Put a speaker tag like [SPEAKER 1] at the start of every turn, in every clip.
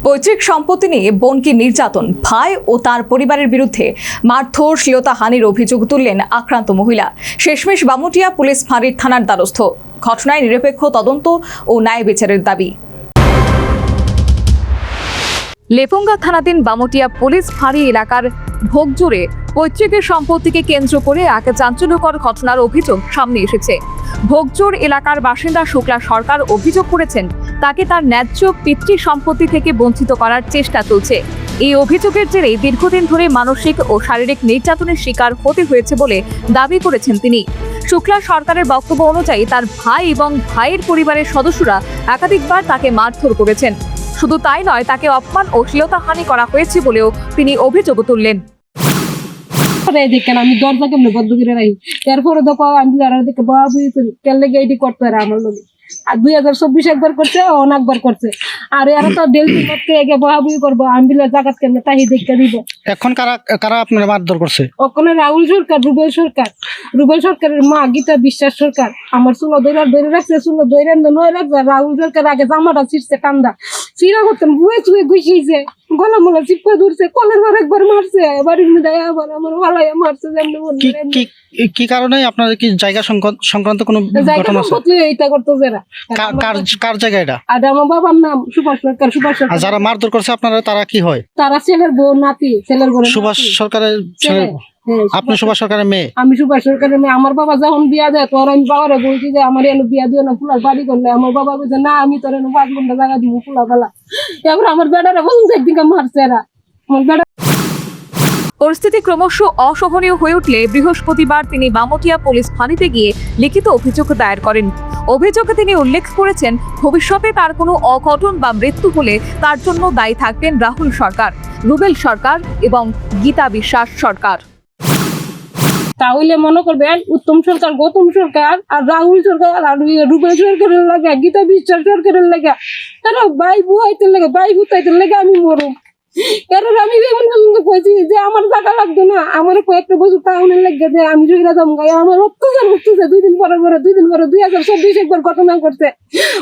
[SPEAKER 1] পৈতৃক সম্পত্তি নিয়ে বোনকে নির্যাতন, ভাই ও তার পরিবারের বিরুদ্ধে মারধর, শ্লীলতাহানির অভিযোগ তুললেন আক্রান্ত মহিলা। শেষমেশ বামুটিয়া পুলিশ ফাঁড়ির থানার দ্বারস্থ। ঘটনায় নিরপেক্ষ তদন্ত ও ন্যায় বিচারের দাবি। লেফুঙ্গা থানাধীন বামুটিয়া পুলিশ ফাঁড়ি এলাকার ভোগজোরে পৈতৃকের সম্পত্তিকে কেন্দ্র করে এক চাঞ্চল্যকর ঘটনার অভিযোগ সামনে এসেছে। ভোগজোর এলাকার বাসিন্দা শুক্লা সরকার অভিযোগ করেছেন, তাকে তার ন্যায্য পিতৃ সম্পত্তি থেকে বঞ্চিত করার চেষ্টা চলছে। এই অভিযোগের জেরে দীর্ঘদিন ধরে মানসিক ও শারীরিক নির্যাতনের শিকার হতে হয়েছে বলে দাবি করেছেন তিনি। শুক্লা সরকারের বক্তব্য অনুযায়ী তার ভাই এবং ভাইয়ের পরিবারের সদস্যরা একাধিকবার তাকে মারধর করেছেন। শুধু তাই নয়, তাকে অপমান ও শ্লীলতাহানি করা হয়েছে বলেও তিনি অভিযোগ তুললেন।
[SPEAKER 2] আমি দরজা কেমনে বন্ধ করে রাখি, এরপরে দেখো আমি দেখে বাবু কেলে এটি করতে পারে আমার লোক। আর 2024 একবার করছে, অনেকবার করছে। আর এরা তো ডেলটি করতে এগে বাবুই করবো, আমি জাগাত কেমনে তাই দেখতে দিব।
[SPEAKER 3] এখন কারা কারা আপনার মারধর করছে?
[SPEAKER 2] ওখানে রাহুল সরকার, রুবেল সরকারের মা গীতা বিশ্বাস সরকার আমার চুলো ধরে রাখছে, চুলো ধরে নয় রাখছে। রাহুল সরকার আগে জামাটা ছিঁড়ছে, কান্দা চিরা করতেন, বুয়ে চুয়ে ঘুষিয়েছে, গলা মোলা চিপা ধরছে, কলের ঘর একবার মারছে, বাড়ির মধ্যে আবার আমার ভালাই মারছে।
[SPEAKER 3] কি কারণে আপনাদের কি জায়গা সংক্রান্ত কোনো ঘটনা আছে?
[SPEAKER 2] এইটা করতো যারা,
[SPEAKER 3] কার জায়গা এটা?
[SPEAKER 2] আর আমার বাবার নাম সুভাষ সরকার।
[SPEAKER 3] আর যারা মারধর করছে আপনারা তারা কি হয়?
[SPEAKER 2] তারা ছেলের বউ, নাতি, ছেলের বউ।
[SPEAKER 3] সুভাষ সরকারের ছেলে? আপনি সুভাষ সরকারের মেয়ে?
[SPEAKER 2] আমি সুভাষ সরকারের মেয়ে। আমার বাবা যখন বিয়া দেয় তোর আমি বাবারে বলছি যে আমার এনে বিয়া দিও না, ফুলার বাড়ি করলে। আমার বাবা বলছে না, আমি তোর এনে 5 ঘন্টা জায়গা দিব ফুলা বেলা। এবার আমার বেড়ারা বলছে একদিকে মারছে এরা আমার বেড়া।
[SPEAKER 1] পরিস্থিতি ক্রমশ অসহনীয় হয়ে উঠলে বৃহস্পতিবার তিনি বামুটিয়া পুলিশ ফাঁড়িতে গিয়ে লিখিত অভিযোগ দায়ের করেন। অভিযোগে তিনি উল্লেখ করেছেন, ভবিষ্যতে তার কোনো অঘটন বা মৃত্যু হলে তার জন্য দায়ী থাকবেন রাহুল সরকার, রুবেল সরকার এবং গীতা বিশ্বাস সরকার।
[SPEAKER 2] তাহলে মনে করবেন উত্তম সরকার, গৌতম সরকার আর রাহুল সরকার আর রুবেল সরকারের লাগে, গীতা বিশ্বাস সরকারের লাগে, তারা ভাই বুয়াইতে লাগে, ভাই বুতাইতে লাগে আমি মরম। কারণ আমি এমন পর্যন্ত কইছি যে আমার টাকা লাগতো না, আমার কয়েকটা বছর টাউনের লেগে যে আমি জয়রা দাম গাই, আমার অত্যাচার হচ্ছে। 2 দিন পরে 2024 একবার ঘটনা করছে,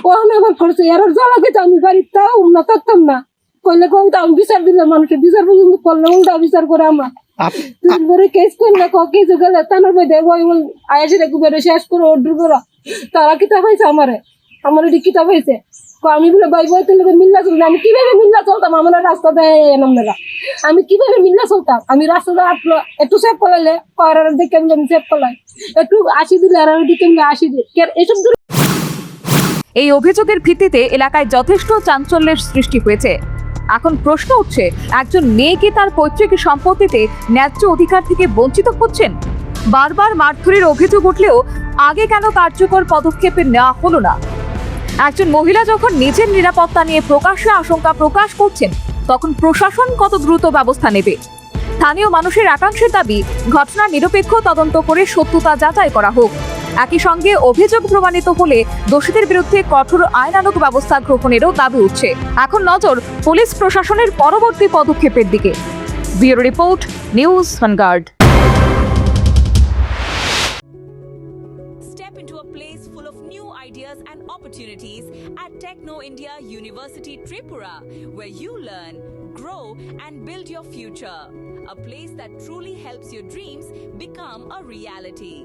[SPEAKER 2] ও আবার করছে। এর জ্বালা খেতে আমি বাড়ির তাও না থাকতাম না, কইলে কইতে আমি বিচার দিলে মানুষের বিচার পর্যন্ত করলে উল্টা বিচার করে আমার। পরে কেস করলে কিছু গেলে তানোর বই দেবো আয়াসি রেখে শেষ করে অর্ডার করা। তারা কিতাব হয়েছে আমার এটি কিতাব হয়েছে। আমি বলে ভাই বইতে লোক মিল্লা চলতাম। আমি কিভাবে মিল্লা চলতাম? আমার রাস্তা দেয় এনারা, আমি কিভাবে মিল্লা চলতাম? আমি রাস্তাটা আসলো একটু সেভ করলে দেখে আমি সেভ করলাই, একটু 80 দিলে আর দিকে 80 দিই এসব।
[SPEAKER 1] এই অভিযোগের ভিত্তিতে এলাকায় যথেষ্ট চাঞ্চল্যের সৃষ্টি হয়েছে। এখন প্রশ্ন উঠছে, একজন মেয়ে কি তার পৈতৃক সম্পত্তিতে ন্যায্য অধিকার থেকে বঞ্চিত হচ্ছেন? বারবার মারধরের অভিযোগ উঠলেও আগে কেন কার্যকর পদক্ষেপ নেওয়া হলো না? একজন মহিলা যখন নিজের নিরাপত্তা নিয়ে প্রকাশ্যে আশঙ্কা প্রকাশ করছেন, তখন প্রশাসন কত দ্রুত ব্যবস্থা নেবে? স্থানীয় মানুষের একাংশের দাবি, ঘটনার নিরপেক্ষ তদন্ত করে সত্যতা যাচাই করা হোক। একই সঙ্গে অভিযোগ প্রমাণিত হলে দোষীদের বিরুদ্ধে কঠোর আইনানুগ ব্যবস্থা গ্রহণেরও দাবি উঠছে। এখন নজর পুলিশ প্রশাসনের পরবর্তী পদক্ষেপের দিকে। Bureau report, news vanguard.
[SPEAKER 4] Step into a place full of new ideas and opportunities at Techno India University Tripura, where you learn, grow and build your future. A place that truly helps your dreams become a reality.